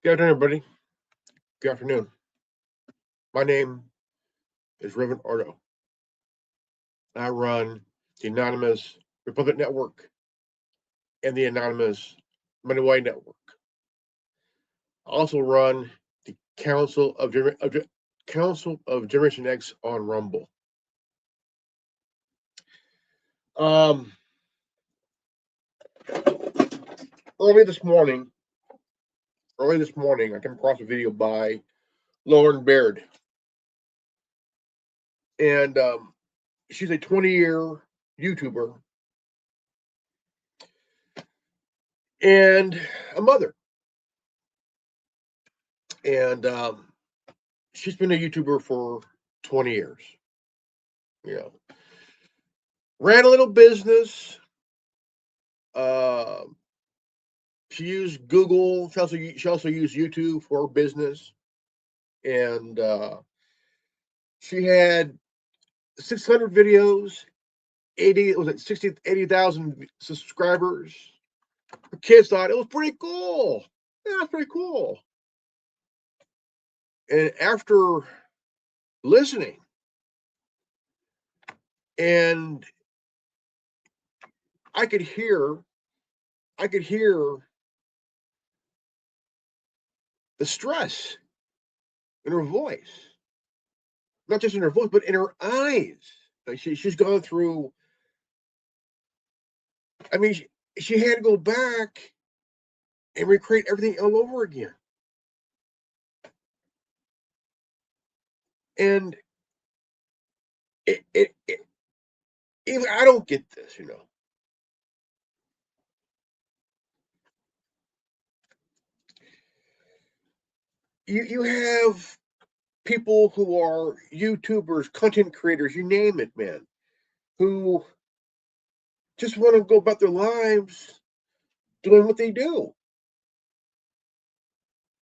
Good afternoon, everybody. Good afternoon. My name is Reverend Ardo. I run the Anonymous Republic Network and the Anonymous Money Way Network. I also run the Council of Generation X on Rumble. Early this morning, I came across a video by Lauren Baird, and she's a 20-year YouTuber and a mother. And she's been a YouTuber for 20 years. Ran a little business. She used Google. She also used YouTube for business, and she had 600 videos. 80,000 subscribers. Her kids thought it was pretty cool. Yeah, it's pretty cool. And after listening, and I could hear the stress in her voice, not just in her voice, but in her eyes. Like she's gone through. I mean, she had to go back and recreate everything all over again. And even I don't get this, You have people who are YouTubers, content creators, you name it, man, who just want to go about their lives doing what they do.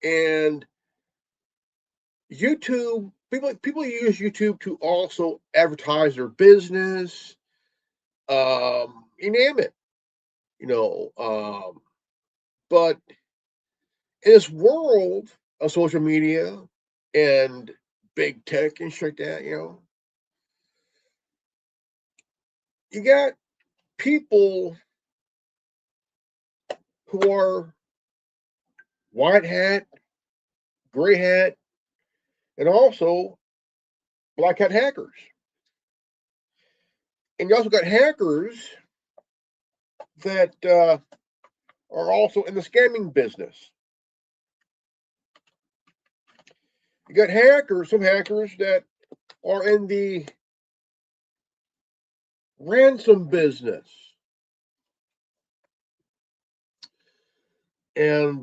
And YouTube, people use YouTube to also advertise their business. You name it, but in this world of social media and big tech and shit like that, you got people who are white hat, gray hat, and also black hat hackers. And you also got hackers that are also in the scamming business. You got some hackers that are in the ransom business. And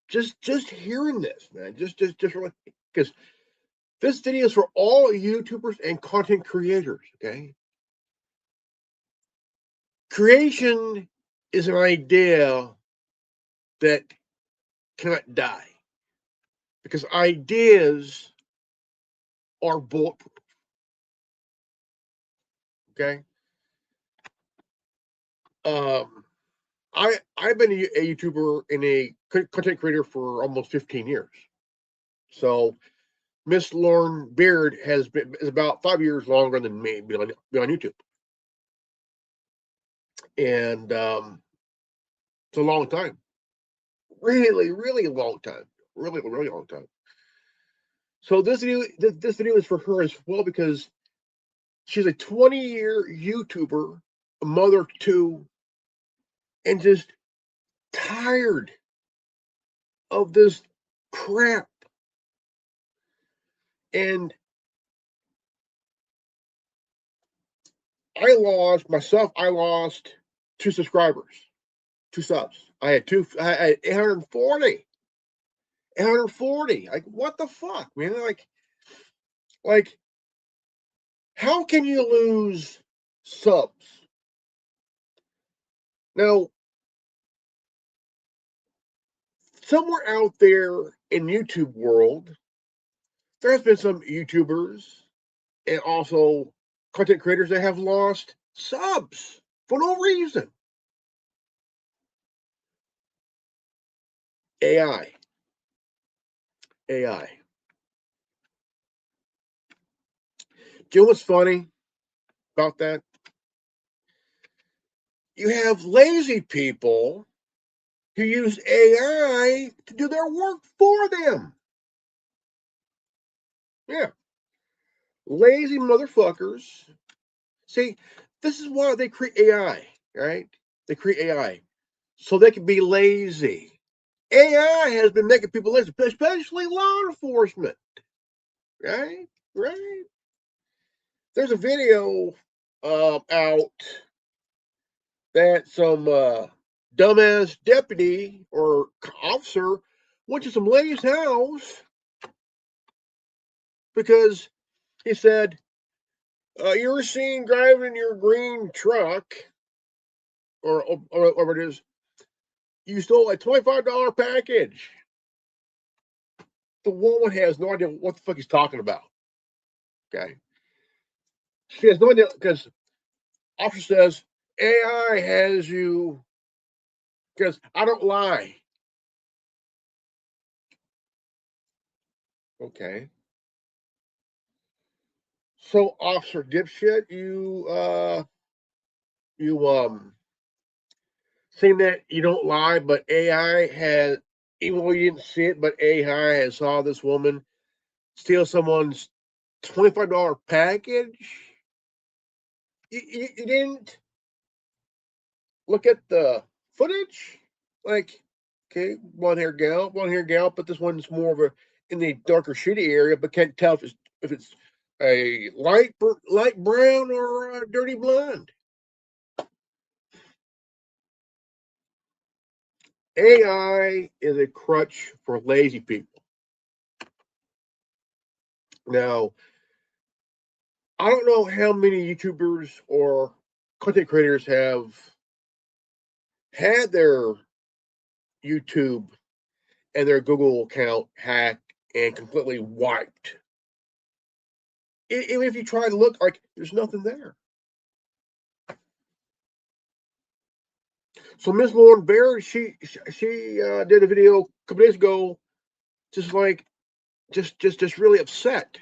just hearing this, man, just really, because this video is for all YouTubers and content creators, okay? Creation is an idea that cannot die because ideas are bulletproof, okay? I've been a YouTuber and a content creator for almost 15 years. So Miss Lauren Beard is about 5 years longer than me being on YouTube. And it's a long time. Really, really a long time. Really, really long time. So this video is for her as well because she's a 20-year YouTuber, a mother of two, and just tired of this crap. And I lost 2 subscribers, 2 subs. I had 840. 840. Like, what the fuck, man? Like, how can you lose subs? Now, somewhere out there in YouTube world, there has been some YouTubers and also content creators that have lost subs for no reason. AI. AI. Do you know what's funny about that? You have lazy people who use AI to do their work for them. Yeah. Lazy motherfuckers. See, this is why they create AI, right? They create AI so they can be lazy. AI has been making people lazy, especially law enforcement, right? Right. There's a video out that some dumbass deputy or officer went to some lady's house because he said, "You were seen driving your green truck, or whatever it is. You stole a $25 package." The woman has no idea what the fuck he's talking about. Okay, she has no idea because officer says AI has you because I don't lie. Okay. So, Officer Dipshit, you saying that you don't lie, but AI has, even though you didn't see it, but AI has saw this woman steal someone's $25 package. You didn't look at the footage, like, okay, blonde hair gal, but this one's more of a in the darker shitty area, but can't tell if it's a light brown or a dirty blonde. AI is a crutch for lazy people. Now, I don't know how many YouTubers or content creators have had their YouTube and their Google account hacked and completely wiped. Even if you try to look, like there's nothing there. So Miss Lauren Baird, she did a video a couple days ago, just like just really upset.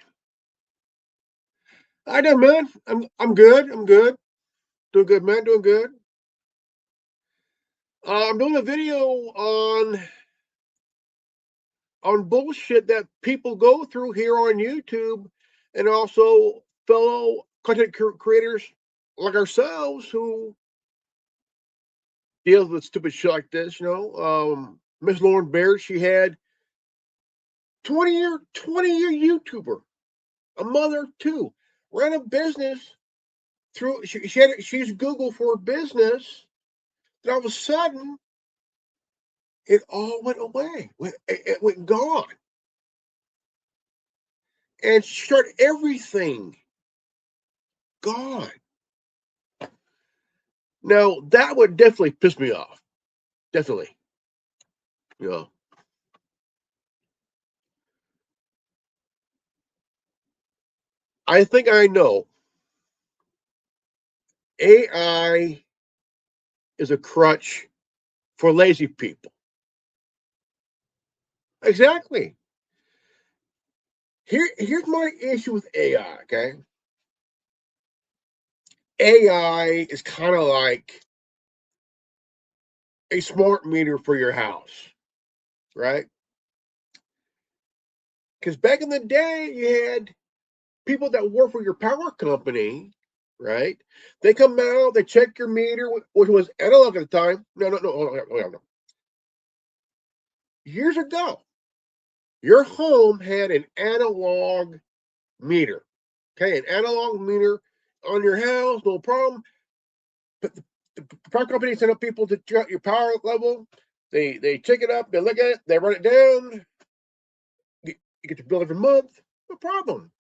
I done, man. I'm good. I'm good. Doing good, man. Doing good. I'm doing a video on bullshit that people go through here on YouTube, and also fellow content creators like ourselves who deals with stupid shit like this. Miss Lauren Baird, she had 20-year YouTuber, a mother too, ran a business through. She's Google for business. Then all of a sudden, it all went away. It went gone, and she started everything gone. Now that would definitely piss me off. Definitely. Yeah. I think I know. AI is a crutch for lazy people. Exactly. Here's my issue with AI, okay? AI is kind of like a smart meter for your house, right? Because back in the day, you had people that work for your power company, right? They come out, they check your meter, which was analog at the time. No, hold on, no. Years ago, your home had an analog meter. Okay, an analog meter on your house, no problem. But the power company sent up people to check out your power level. They check it up, they look at it, they run it down. You get your bill every month, no problem.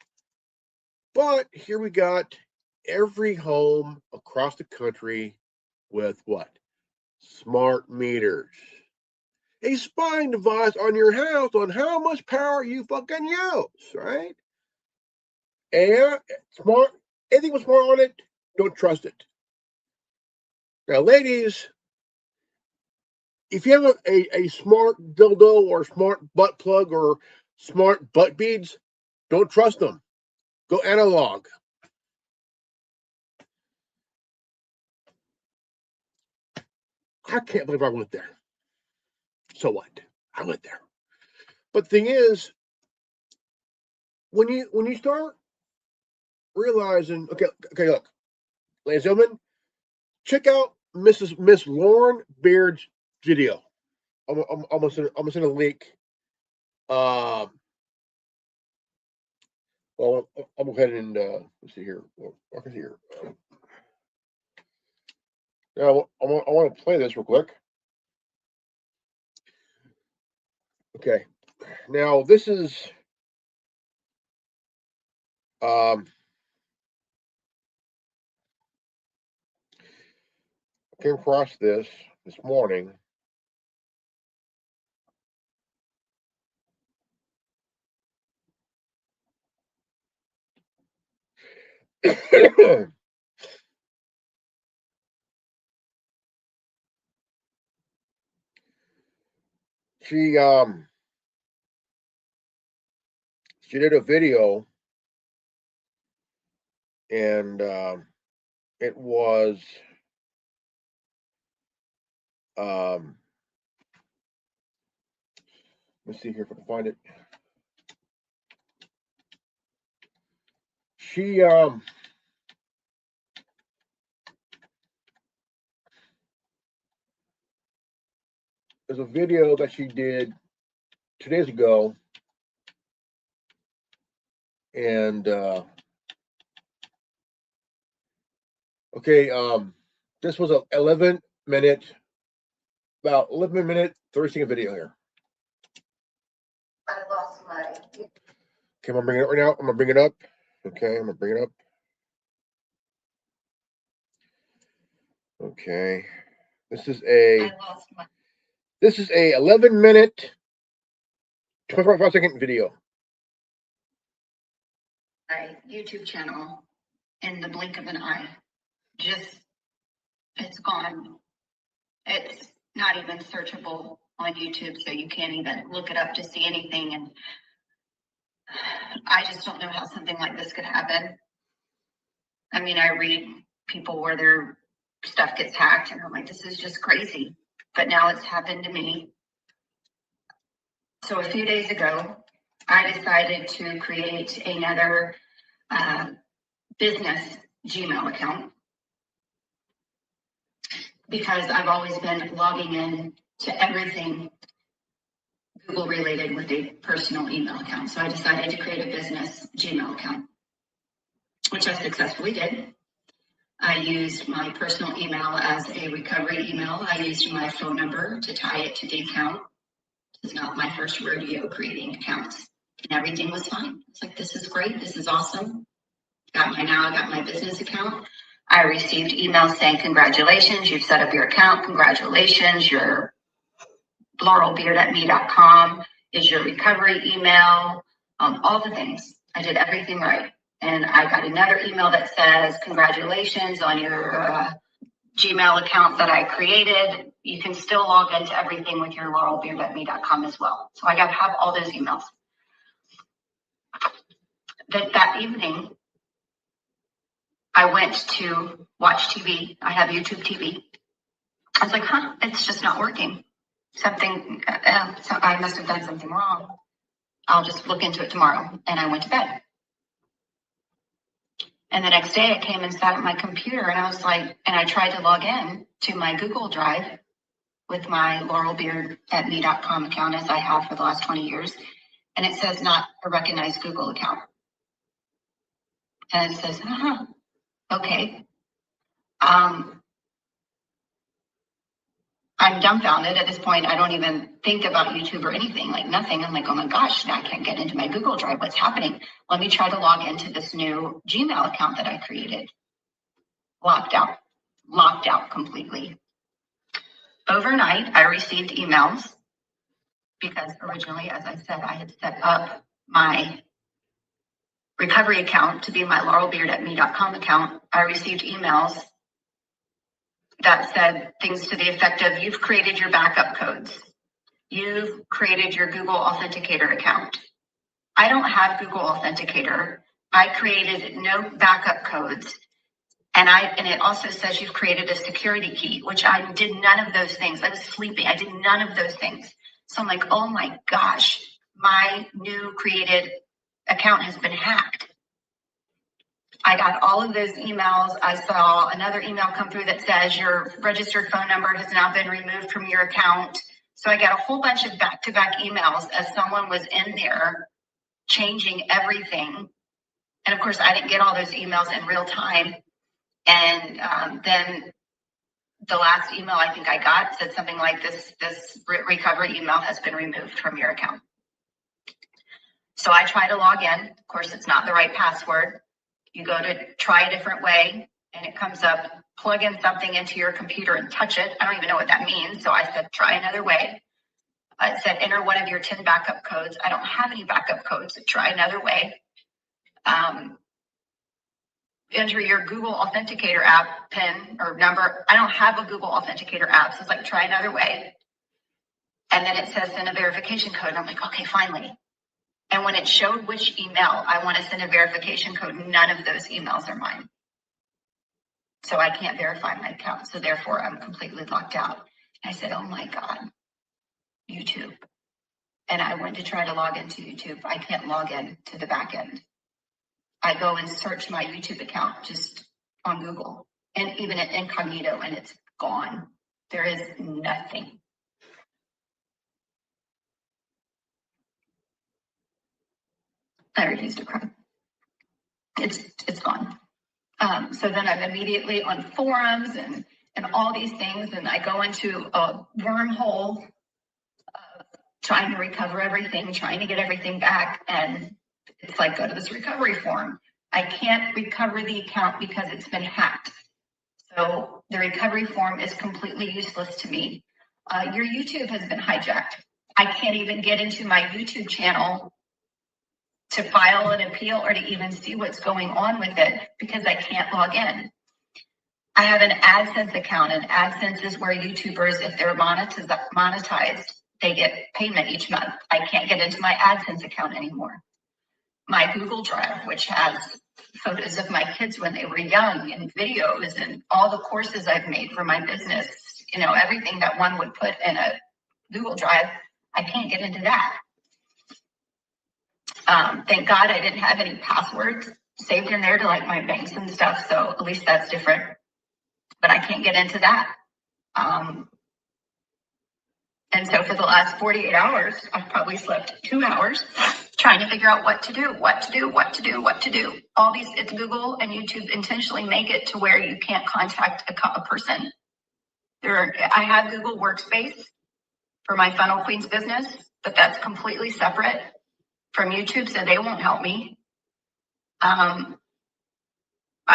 But here we got every home across the country with what? Smart meters. A spying device on your house on how much power you fucking use, right? And smart, anything with smart on it, don't trust it. Now, ladies, if you have a smart dildo or smart butt plug or smart butt beads, don't trust them. Go analog. I can't believe I went there. So what? I went there. But the thing is, when you start realizing, okay, look, ladies and gentlemen, check out Miss Lauren Beard's video. I'm gonna send a link. Um, well, I'll go ahead and let's see here. I can see here. Now I want to play this real quick. Okay. Now this is came across this morning. she she did a video, and it was let's see here if I can find it. She there's a video that she did 2 days ago, and okay, this was a 11-minute, about 11-minute 30-second video here. I lost my. Okay, I'm gonna bring it up right now. I'm gonna bring it up. Okay, I'm gonna bring it up. Okay, this is a 11-minute 25-second video. My YouTube channel in the blink of an eye. Just, it's gone. It's not even searchable on YouTube, so you can't even look it up to see anything. And I just don't know how something like this could happen. I mean, I read people where their stuff gets hacked, and I'm like, this is just crazy. But now it's happened to me. So a few days ago, I decided to create another business Gmail account because I've always been logging in to everything Google related with a personal email account. So I decided to create a business Gmail account, which I successfully did. I used my personal email as a recovery email. I used my phone number to tie it to the account. It's not my first rodeo creating accounts, and everything was fine. It's like, this is great. This is awesome. I got my business account. I received emails saying, congratulations, you've set up your account. Congratulations, your laurelbeard@me.com is your recovery email. All the things. I did everything right. And I got another email that says, congratulations on your Gmail account that I created. You can still log into everything with your laurelbeard@me.com as well. So I got to have all those emails. That evening, I went to watch TV. I have YouTube TV. I was like, it's just not working. Something, so I must have done something wrong. I'll just look into it tomorrow. And I went to bed. And the next day I came and sat at my computer, and I was like, and I tried to log in to my Google Drive with my laurelbeard@me.com account, as I have for the last 20 years. And it says not a recognized Google account. And it says, okay. I'm dumbfounded at this point. I don't even think about YouTube or anything, like nothing. I'm like, oh my gosh, I can't get into my Google Drive. What's happening? Let me try to log into this new Gmail account that I created. Locked out completely. Overnight, I received emails because originally, as I said, I had set up my recovery account to be my laurelbeard@me.com account. I received emails that said things to the effect of, you've created your backup codes. You've created your Google Authenticator account. I don't have Google Authenticator. I created no backup codes. And it also says you've created a security key, which I did none of those things. I was sleeping. I did none of those things. So I'm like, oh my gosh, my new created account has been hacked. I got all of those emails. I saw another email come through that says your registered phone number has now been removed from your account. So I got a whole bunch of back-to-back emails as someone was in there changing everything. And of course, I didn't get all those emails in real time. And then the last email I think I got said something like this recovery email has been removed from your account. So I try to log in. Of course, it's not the right password. You go to try a different way and it comes up, plug in something into your computer and touch it. I don't even know what that means. So I said, try another way. It said, enter one of your 10 backup codes. I don't have any backup codes, so try another way. Enter your Google Authenticator app PIN or number. I don't have a Google Authenticator app, so it's like, try another way. And then it says send a verification code. And I'm like, okay, finally. And when it showed which email I want to send a verification code, none of those emails are mine. So I can't verify my account. So therefore I'm completely locked out. I said, oh my God, YouTube. And I went to try to log into YouTube. I can't log in to the back end. I go and search my YouTube account just on Google and even at incognito, and it's gone. There is nothing. I refuse to cry. It's gone. So then I'm immediately on forums and all these things, and I go into a wormhole, trying to recover everything, trying to get everything back, and it's like, go to this recovery forum. I can't recover the account because it's been hacked. So the recovery form is completely useless to me. Your YouTube has been hijacked. I can't even get into my YouTube channel to file an appeal or to even see what's going on with it because I can't log in. I have an AdSense account, and AdSense is where YouTubers, if they're monetized, they get payment each month. I can't get into my AdSense account anymore. My Google Drive, which has photos of my kids when they were young and videos and all the courses I've made for my business, you know, everything that one would put in a Google Drive, I can't get into that. Thank God I didn't have any passwords saved in there to like my banks and stuff. So at least that's different, but I can't get into that. And so for the last 48 hours, I've probably slept 2 hours trying to figure out what to do. All these, it's Google and YouTube intentionally make it to where you can't contact a person. I have Google Workspace for my Funnel Queens business, but that's completely separate from YouTube, so they won't help me. I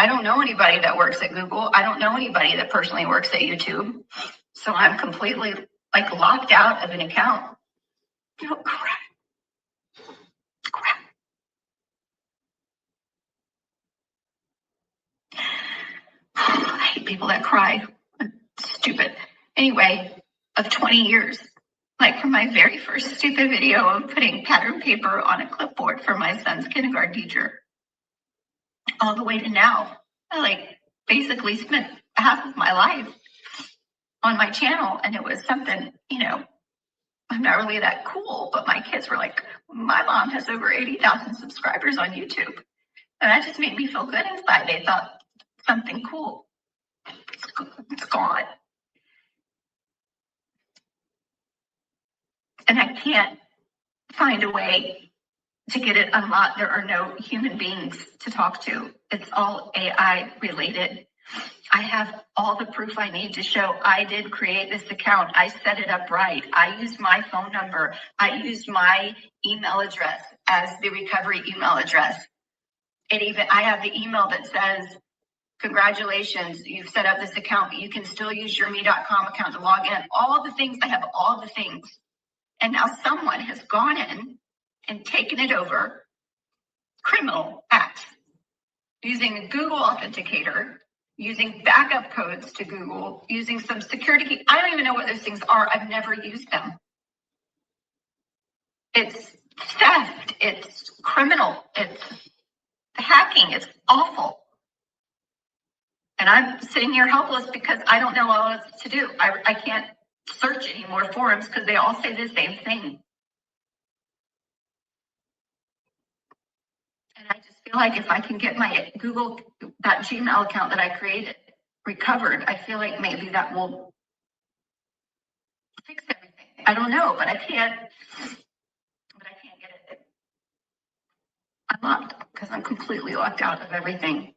don't know anybody that works at Google. I don't know anybody that personally works at YouTube. So I'm completely like locked out of an account. Oh, crap. I hate people that cry. Stupid. Anyway, of 20 years, like from my very first stupid video of putting pattern paper on a clipboard for my son's kindergarten teacher, all the way to now, I like basically spent half of my life on my channel, and it was something, you know, I'm not really that cool, but my kids were like, my mom has over 80,000 subscribers on YouTube. And that just made me feel good inside. They thought something cool. It's gone. And I can't find a way to get it unlocked. There are no human beings to talk to. It's all AI related. I have all the proof I need to show I did create this account. I set it up right. I used my phone number. I used my email address as the recovery email address. I have the email that says, congratulations, you've set up this account, but you can still use your me.com account to log in. All the things, I have all the things. And now someone has gone in and taken it over, criminal acts, using a Google Authenticator, using backup codes to Google, using some security key. I don't even know what those things are. I've never used them. It's theft. It's criminal. It's hacking. It's awful. And I'm sitting here helpless because I don't know what else to do. I can't search any more forums because they all say the same thing. And I just feel like if I can get my Google, that Gmail account that I created recovered, I feel like maybe that will fix everything. I don't know, but I can't get it unlocked because I'm completely locked out of everything.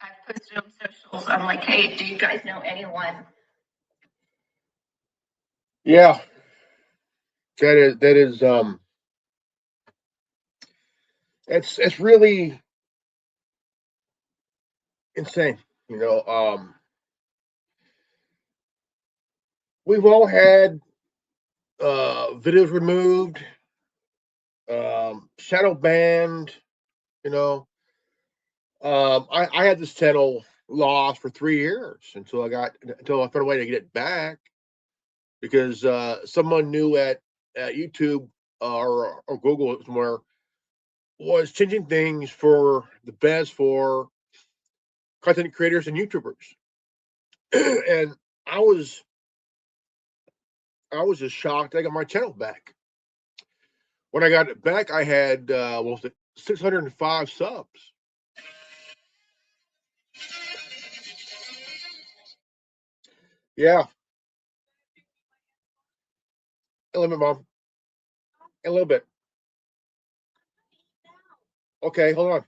I've posted on socials. I'm like, hey, do you guys know anyone? Yeah, that is it's really insane. You know, we've all had videos removed, shadow banned. You know, I had this channel lost for 3 years until I found a way to get it back because someone new at YouTube or Google somewhere was changing things for the best for content creators and YouTubers, and I was I was just shocked I got my channel back. When I got it back, I had what was it, 605 subs. Yeah, a little bit, mom. A little bit. Okay, hold on.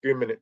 Give me a minute.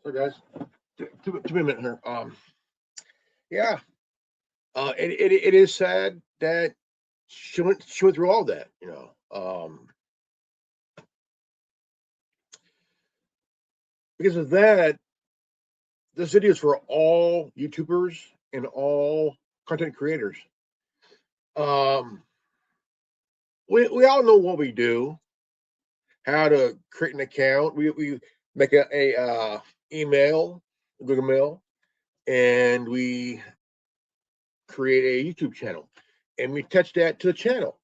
So, guys, give me a minute here. Yeah, it is sad that she went through all that. You know, because of that, this video is for all YouTubers and all content creators. Um, we all know what we do, how to create an account. We make a email, Google Mail, and we create a YouTube channel, and we attach that to the channel.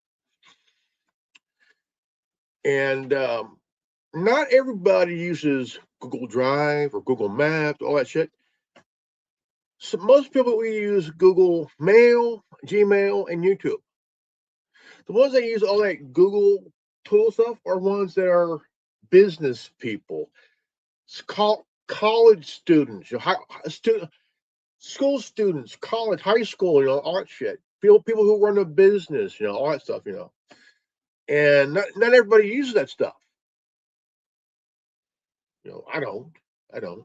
And not everybody uses Google Drive or Google Maps, all that shit. So most people we use Google Mail, Gmail, and YouTube. The ones that use all that Google tool stuff are ones that are business people, college students, school students, college, high school, all that shit. People who run a business, all that stuff, And not everybody uses that stuff. I don't. I don't.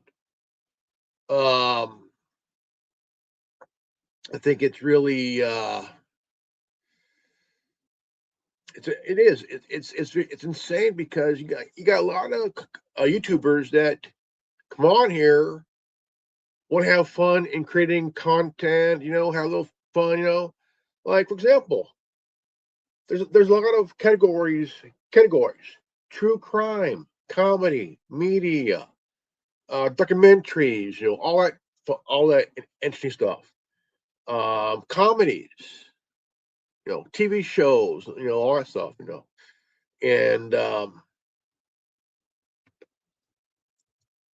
I think it's really It's insane because you got a lot of YouTubers that come on here, want to have fun in creating content, have a little fun, like for example, there's a lot of categories: true crime, comedy, media, documentaries, all that interesting stuff, comedies, TV shows, all that stuff, and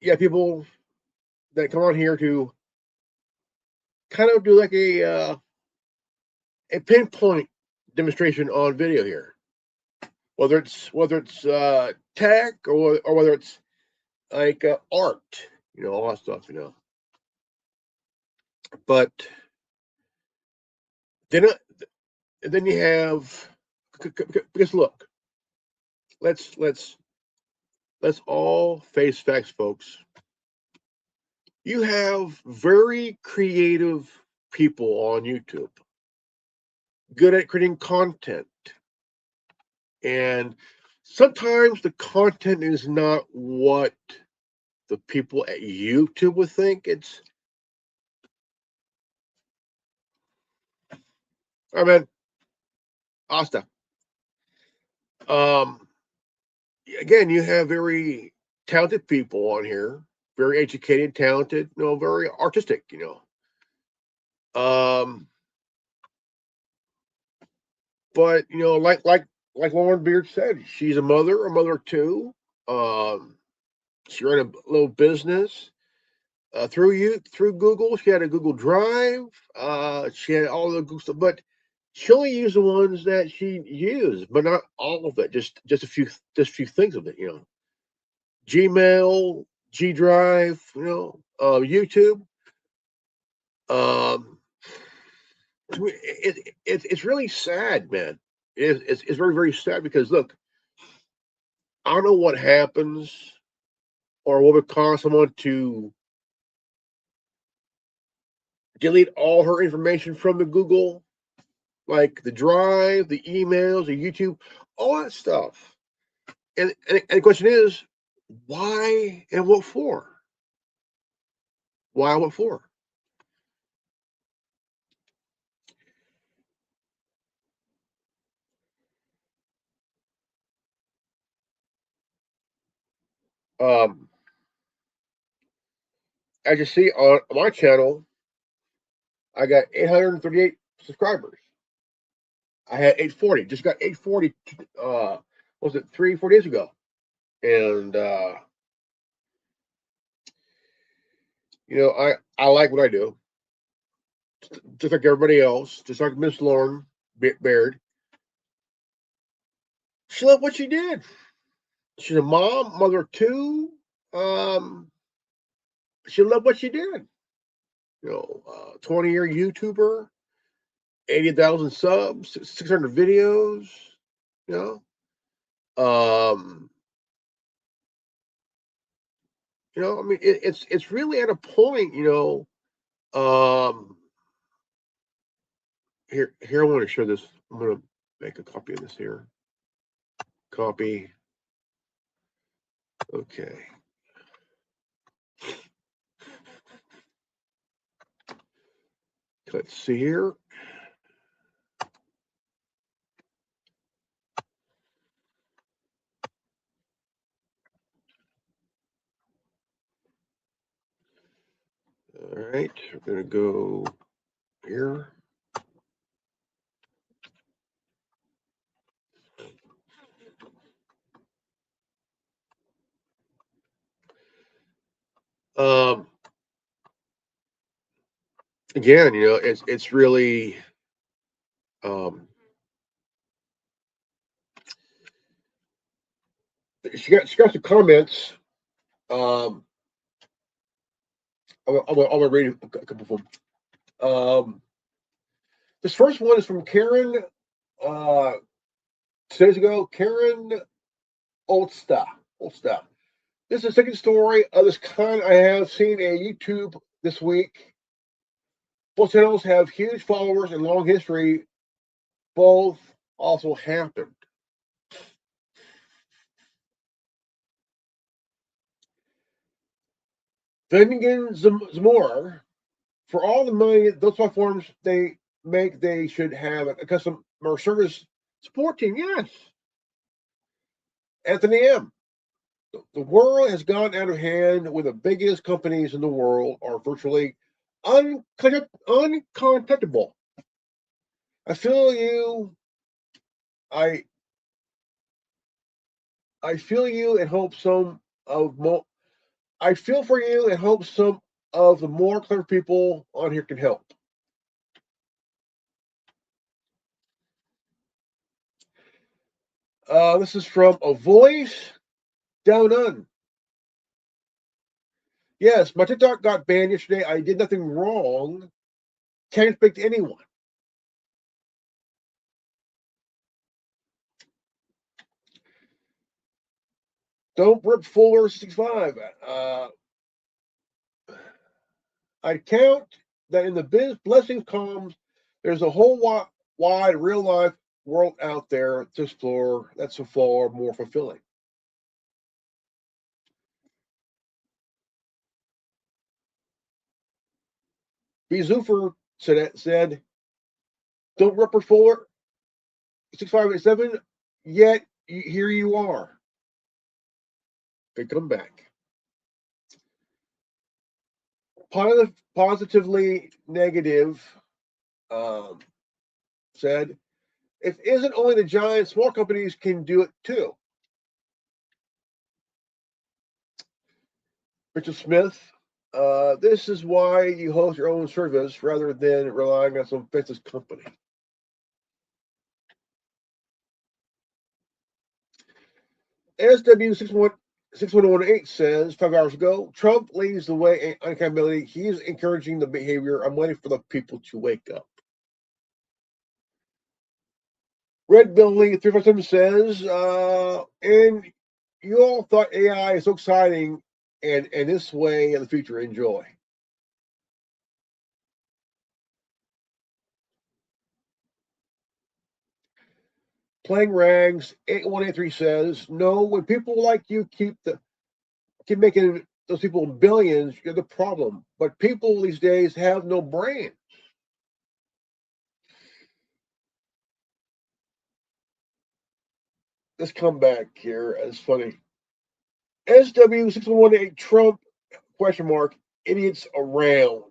yeah, people that come on here to kind of do like a pinpoint demonstration on video here, whether it's tech or whether it's like art, all that stuff, But then then you have because look, let's all face facts, folks. You have very creative people on YouTube, good at creating content, and sometimes the content is not what the people at YouTube would think. I mean, Asta. Um, again, you have very talented people on here, very educated, talented, very artistic, Um, but like Lauren Beard said, she's a mother of two. Um, she ran a little business through Google. She had a Google Drive. She had all the Google stuff, but she only used the ones that she used, but not all of it. Just a few things of it. Gmail, G Drive. YouTube. Um, it's really sad, man. It's very very sad because look, I don't know what happens or what would cause someone to delete all her information from the Google, like the Drive, the emails, the YouTube, all that stuff. And the question is, why and what for? Why and what for? Um, as you see on my channel, I got 838 subscribers. I had 840. Just got 840. Was it 3 4 days ago? And I like what I do, just like everybody else, just like Miss Lauren Baird. She loved what she did. She's a mother of two. Um, she loved what she did. 20-year YouTuber, 80,000 subs, 600 videos. You um, I mean, it's really at a point. Um, here I want to show this. I'm gonna make a copy of this here. Copy. Okay. Let's see here. All right, we're gonna go here. Um, again, it's really she got some comments. I'm gonna read a couple of them. This first one is from Karen. 2 days ago, Karen Oldsta. Oldsta. This is the second story of this kind I have seen on YouTube this week. Both channels have huge followers and long history. Both also happened. Finnegan Zamora, for all the money those platforms they make, they should have a customer service support team. Yes. Anthony M. The world has gone out of hand when the biggest companies in the world are virtually uncontactable. I feel you. I I feel you and hope some of mo- I feel for you and hope some of the more clever people on here can help. This is from a voice down on. Yes, my TikTok got banned yesterday. I did nothing wrong. Can't speak to anyone. Don't rip Fuller 65. I count that in the biz blessings comes, there's a whole wide real life world out there to explore that's so far more fulfilling. B. Zufer said, don't rip Fuller 6587, yet here you are. They come back. Positively negative um, said, it isn't only the giant, small companies can do it too. Richard Smith, this is why you host your own service rather than relying on some business company. SW6118 says 5 hours ago, Trump leads the way on accountability. He's encouraging the behavior. I'm waiting for the people to wake up. Red Billy 357 says, and you all thought AI is so exciting and this way in the future. Enjoy. Playing Rags 8183 says, no, when people like you keep making those people billions, you're the problem. But people these days have no brain. This comeback here is funny. SW6118 Trump question mark idiots around.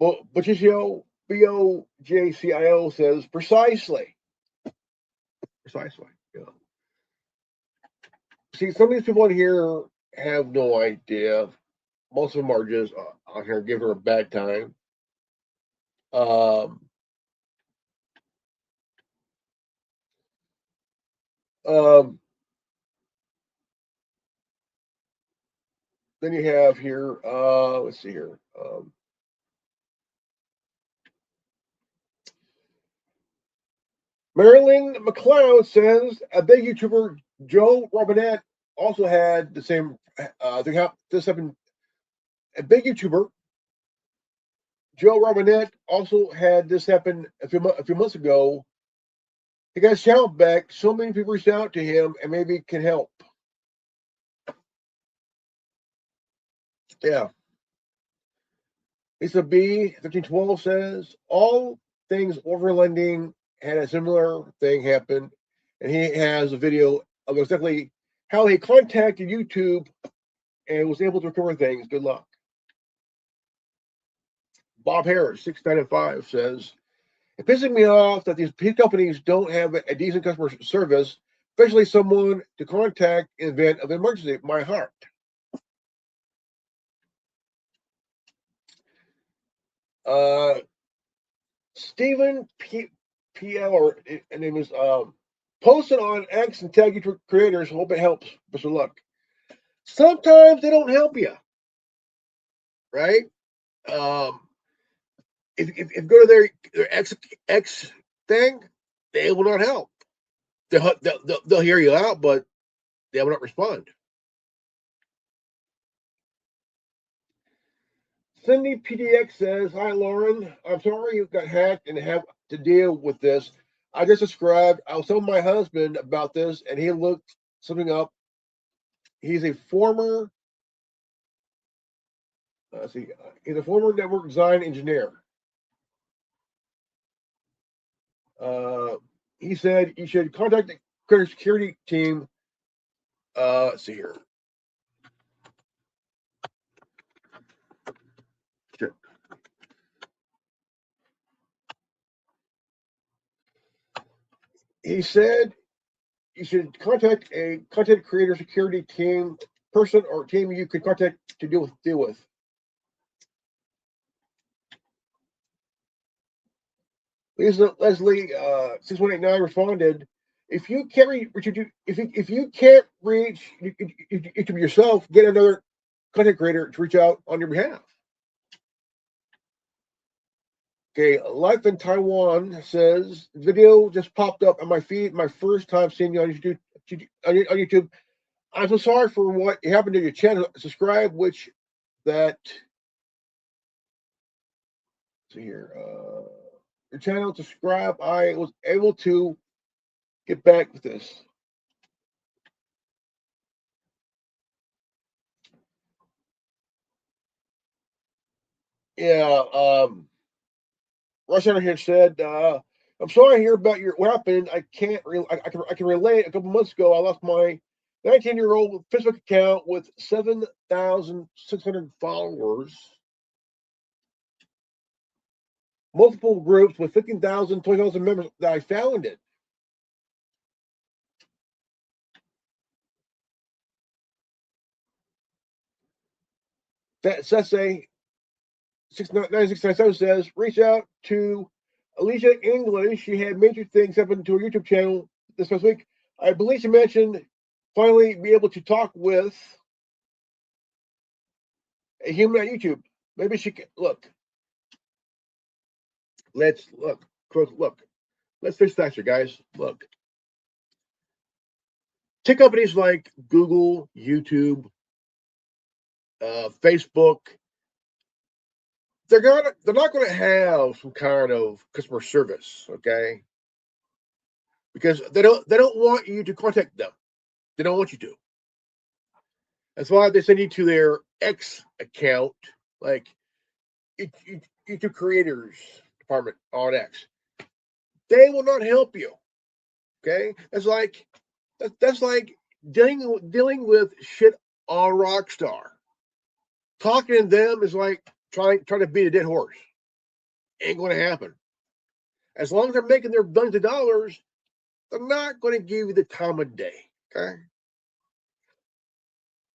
Well, Bojcio BOJCIO says precisely. Precisely. Yeah. See, some of these people in here have no idea. Most of them are just out here giving her a bad time. Um, um, then you have here, let's see here. Marilyn McLeod says a big YouTuber, Joe Robinette, also had the same thing. This happened. A big YouTuber, Joe Robinette, also had this happen a few months ago. He got shout back. So many people reached out to him and maybe can help. Yeah. Lisa B 1312 says all things overlending had a similar thing happen, and he has a video of exactly how he contacted YouTube and was able to recover things. Good luck. Bob Harris 695 says it pisses me off that these companies don't have a decent customer service, especially someone to contact in event of emergency. My heart. Uh, Stephen PL, or his name is, posted on X and tag your creators. Hope it helps. Best of luck. Sometimes they don't help you, right? Um, if you go to their X thing, they will not help. They'll hear you out, but they will not respond. Cindy PDX says, hi, Lauren. I'm sorry you got hacked and have to deal with this. I just described, I was telling my husband about this, and he looked something up. He's a former, he's a former network design engineer. He said you should contact the credit security team. Let's see here. Shit. He said you should contact a content creator security team person or team you could contact to deal with. Leslie 6189 responded, if you can't reach if you can't reach it yourself, get another content creator to reach out on your behalf. Okay, Life in Taiwan says video just popped up on my feed. My first time seeing you on YouTube. On YouTube, I'm so sorry for what happened to your channel. Subscribe, which that. See here, your channel. Subscribe. I was able to get back with this. Yeah, Rush here said, "I'm sorry to hear about your what happened. I can't. I can relate. A couple months ago, I lost my 19-year-old Facebook account with 7,600 followers, multiple groups with 15,000, 20,000 members that I founded. That Sese 9697 says, reach out to Alicia English. She had major things happen to her YouTube channel this past week. I believe she mentioned finally be able to talk with a human on YouTube. Maybe she can look. Let's look. Look. Let's face facts here, guys. Look. Tech companies like Google, YouTube, Facebook, they're not going to have some kind of customer service, okay? Because they don't want you to contact them. They don't want you to. That's why they send you to their X account, like YouTube creators department on X. They will not help you. Okay, that's like dealing with shit on Rockstar. Talking to them is like trying to beat a dead horse. Ain't going to happen. As long as they're making their billions of dollars, they're not going to give you the time of day. Okay.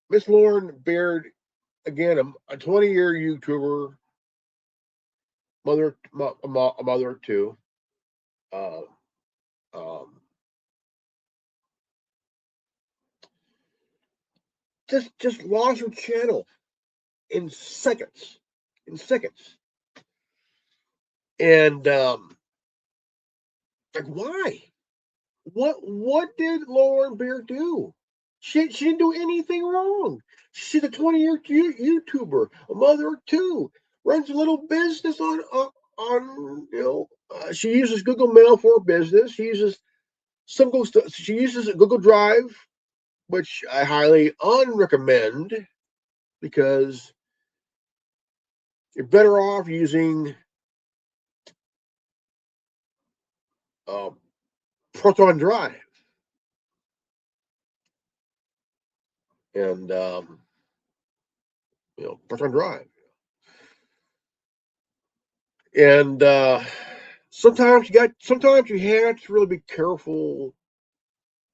Miss Lauren Baird, again, a 20-year YouTuber, a mother too. Uh, um, just lost her channel in seconds. In seconds. And like, why? What did Lauren Bear do? She didn't do anything wrong. She's a 20-year YouTuber, a mother of two, runs a little business on she uses Google Mail for business. She uses she uses Google Drive, which I highly unrecommend because you're better off using uh, Proton Drive. And Proton Drive. And sometimes you have to really be careful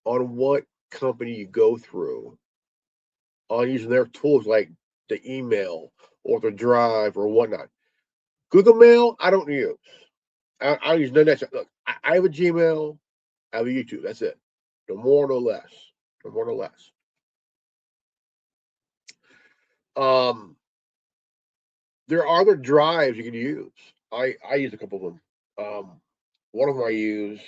on what company you go through on using their tools like the email or the drive or whatnot. Google Mail, I don't use. I use none of that stuff. Look, I have a Gmail, I have a YouTube. That's it. No more, no less. No more, no less. There are other drives you can use. I use a couple of them. One of them I use.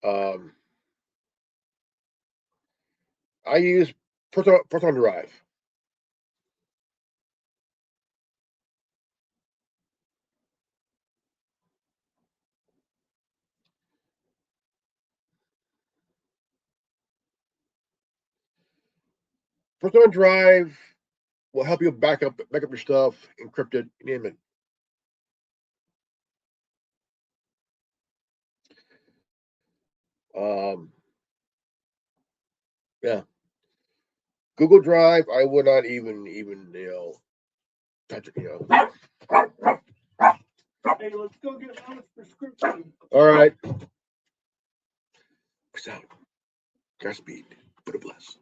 Um, I use Proton Drive. Personal Drive will help you back up your stuff, encrypt it, name it. Yeah. Google Drive, I would not even touch it. Hey, let's go get Alex prescription. All right. Peace out. Godspeed. Put a bless.